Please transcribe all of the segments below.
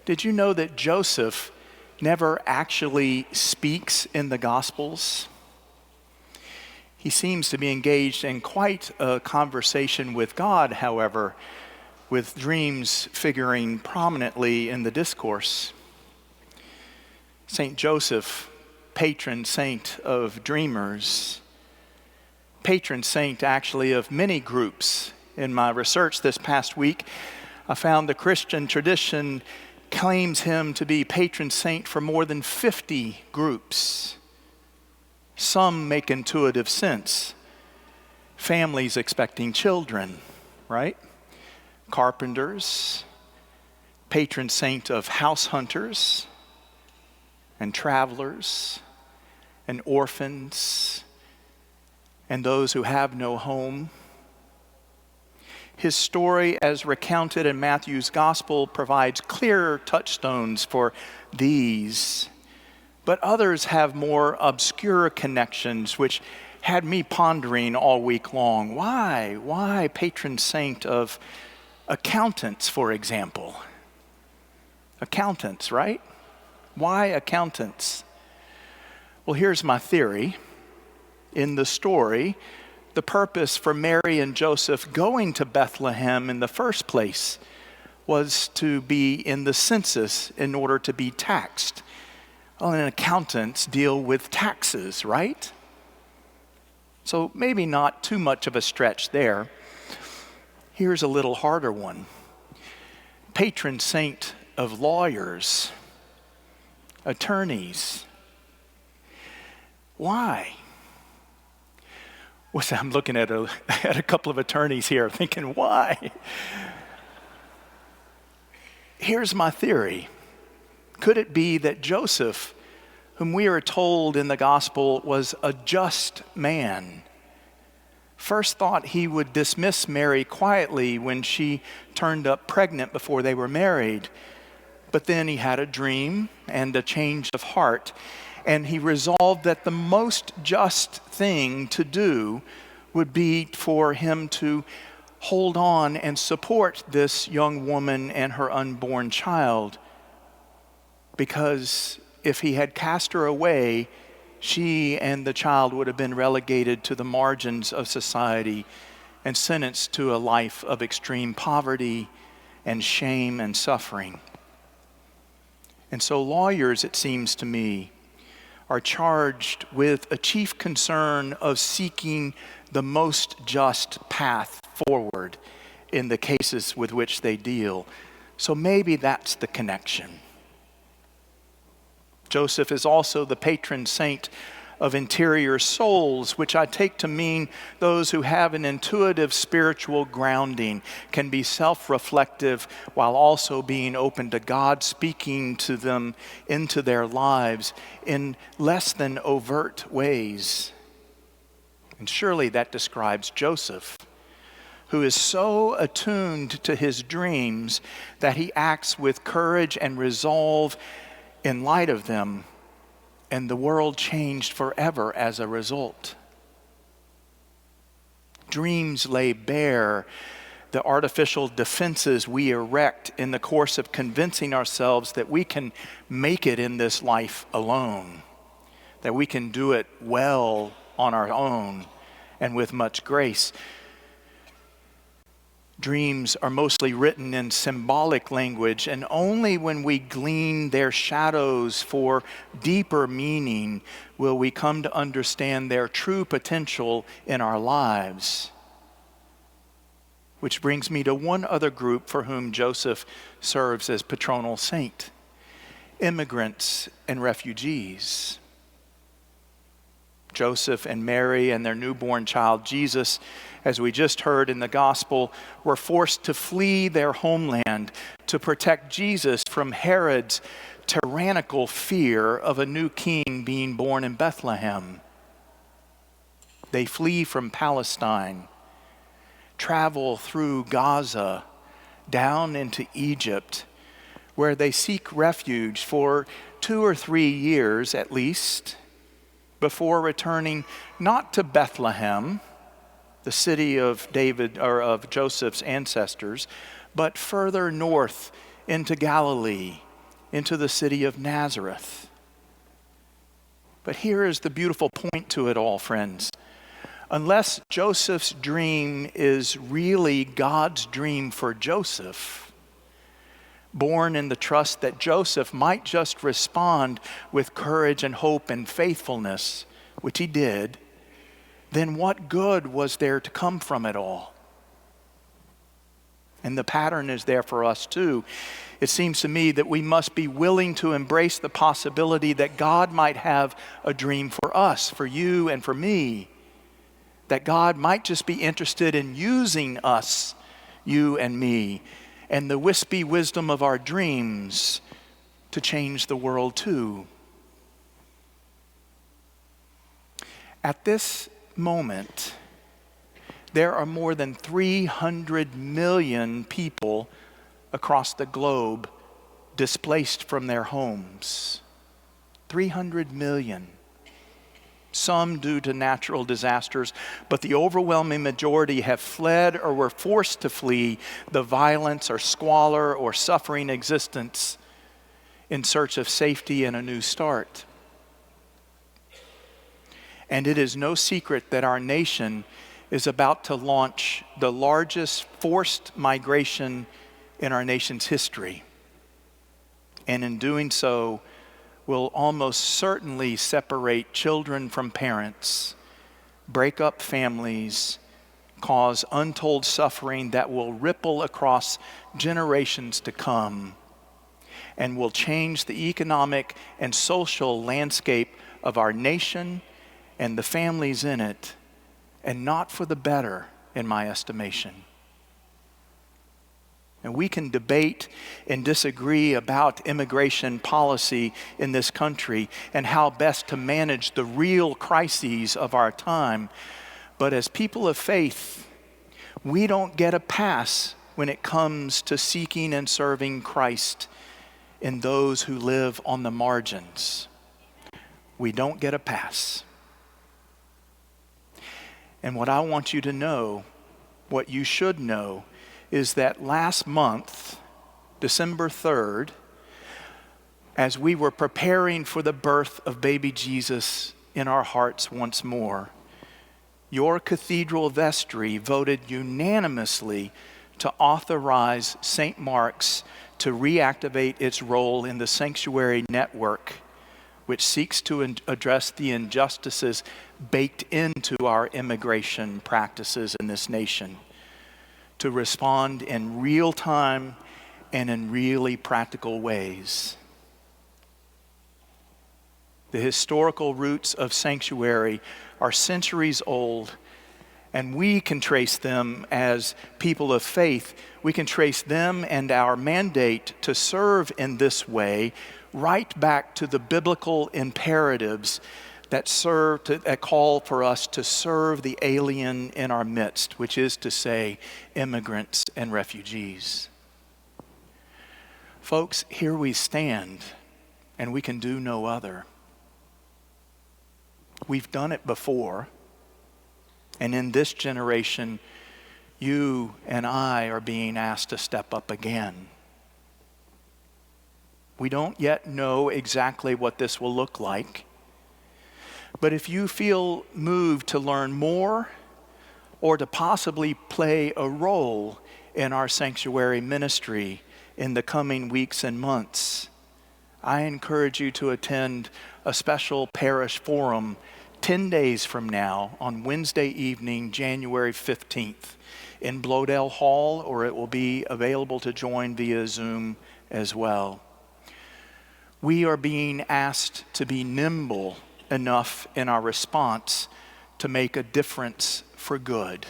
Did you know that Joseph never actually speaks in the Gospels? He seems to be engaged in quite a conversation with God, however, with dreams figuring prominently in the discourse. Saint Joseph, patron saint of dreamers, patron saint actually of many groups. In my research this past week, I found the Christian tradition claims him to be patron saint for more than 50 groups. Some make intuitive sense. Families expecting children, right? Carpenters, patron saint of house hunters and travelers and orphans and those who have no home. His story, as recounted in Matthew's Gospel, provides clear touchstones for these. But others have more obscure connections, which had me pondering all week long. Why? Why patron saint of accountants, for example? Accountants, right? Why accountants? Well, here's my theory. In the story, the purpose for Mary and Joseph going to Bethlehem in the first place was to be in the census in order to be taxed. Well, and accountants deal with taxes, right? So maybe not too much of a stretch there. Here's a little harder one. Patron saint of lawyers, attorneys. Why? Well, I'm looking at a couple of attorneys here thinking, why? Here's my theory. Could it be that Joseph, whom we are told in the gospel was a just man, first thought he would dismiss Mary quietly when she turned up pregnant before they were married. But then he had a dream and a change of heart, and he resolved that the most just thing to do would be for him to hold on and support this young woman and her unborn child. Because if he had cast her away, she and the child would have been relegated to the margins of society and sentenced to a life of extreme poverty and shame and suffering. And so lawyers, it seems to me, are charged with a chief concern of seeking the most just path forward in the cases with which they deal. So maybe that's the connection. Joseph is also the patron saint of interior souls, which I take to mean those who have an intuitive spiritual grounding, can be self-reflective while also being open to God speaking to them into their lives in less than overt ways. And surely that describes Joseph, who is so attuned to his dreams that he acts with courage and resolve in light of them, and the world changed forever as a result. Dreams lay bare the artificial defenses we erect in the course of convincing ourselves that we can make it in this life alone, that we can do it well on our own and with much grace. Dreams are mostly written in symbolic language, and only when we glean their shadows for deeper meaning will we come to understand their true potential in our lives. Which brings me to one other group for whom Joseph serves as patronal saint: immigrants and refugees. Joseph and Mary and their newborn child Jesus, as we just heard in the gospel, were forced to flee their homeland to protect Jesus from Herod's tyrannical fear of a new king being born in Bethlehem. They flee from Palestine, travel through Gaza, down into Egypt, where they seek refuge for 2 or 3 years at least, before returning not to Bethlehem, the city of David or of Joseph's ancestors, but further north into Galilee, into the city of Nazareth. But here is the beautiful point to it all, friends. Unless Joseph's dream is really God's dream for Joseph, born in the trust that Joseph might just respond with courage and hope and faithfulness, which he did, then what good was there to come from it all? And the pattern is there for us too. It seems to me that we must be willing to embrace the possibility that God might have a dream for us, for you and for me. That God might just be interested in using us, you and me, and the wispy wisdom of our dreams to change the world too. At this moment, there are more than 300 million people across the globe displaced from their homes. 300 million. Some due to natural disasters, but the overwhelming majority have fled or were forced to flee the violence or squalor or suffering existence in search of safety and a new start. And it is no secret that our nation is about to launch the largest forced migration in our nation's history. And in doing so, will almost certainly separate children from parents, break up families, cause untold suffering that will ripple across generations to come, and will change the economic and social landscape of our nation and the families in it, and not for the better, in my estimation. And we can debate and disagree about immigration policy in this country and how best to manage the real crises of our time. But as people of faith, we don't get a pass when it comes to seeking and serving Christ in those who live on the margins. We don't get a pass. And what I want you to know, what you should know, is that last month, December 3rd, as we were preparing for the birth of baby Jesus in our hearts once more, your cathedral vestry voted unanimously to authorize St. Mark's to reactivate its role in the sanctuary network, which seeks to address the injustices baked into our immigration practices in this nation, to respond in real time and in really practical ways. The historical roots of sanctuary are centuries old, and we can trace them as people of faith. We can trace them and our mandate to serve in this way right back to the biblical imperatives that call for us to serve the alien in our midst, which is to say, immigrants and refugees. Folks, here we stand, and we can do no other. We've done it before, and in this generation, you and I are being asked to step up again. We don't yet know exactly what this will look like. But if you feel moved to learn more or to possibly play a role in our sanctuary ministry in the coming weeks and months, I encourage you to attend a special parish forum 10 days from now on Wednesday evening, January 15th in Blodell Hall, or it will be available to join via Zoom as well. We are being asked to be nimble enough in our response to make a difference for good.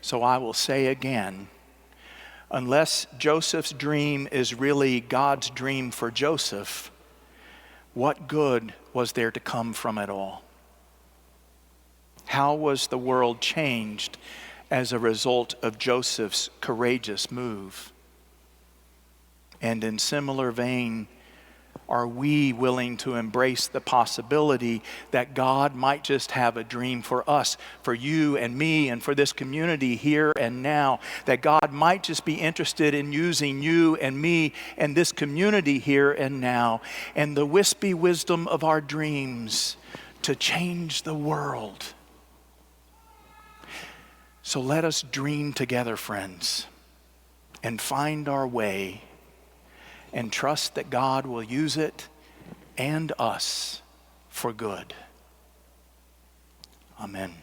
So I will say again, unless Joseph's dream is really God's dream for Joseph, what good was there to come from it all? How was the world changed as a result of Joseph's courageous move? And in similar vein, Are we willing to embrace the possibility that God might just have a dream for us, for you and me, and for this community here and now? That God might just be interested in using you and me and this community here and now, and the wispy wisdom of our dreams to change the world. So let us dream together, friends, and find our way, and trust that God will use it and us for good. Amen.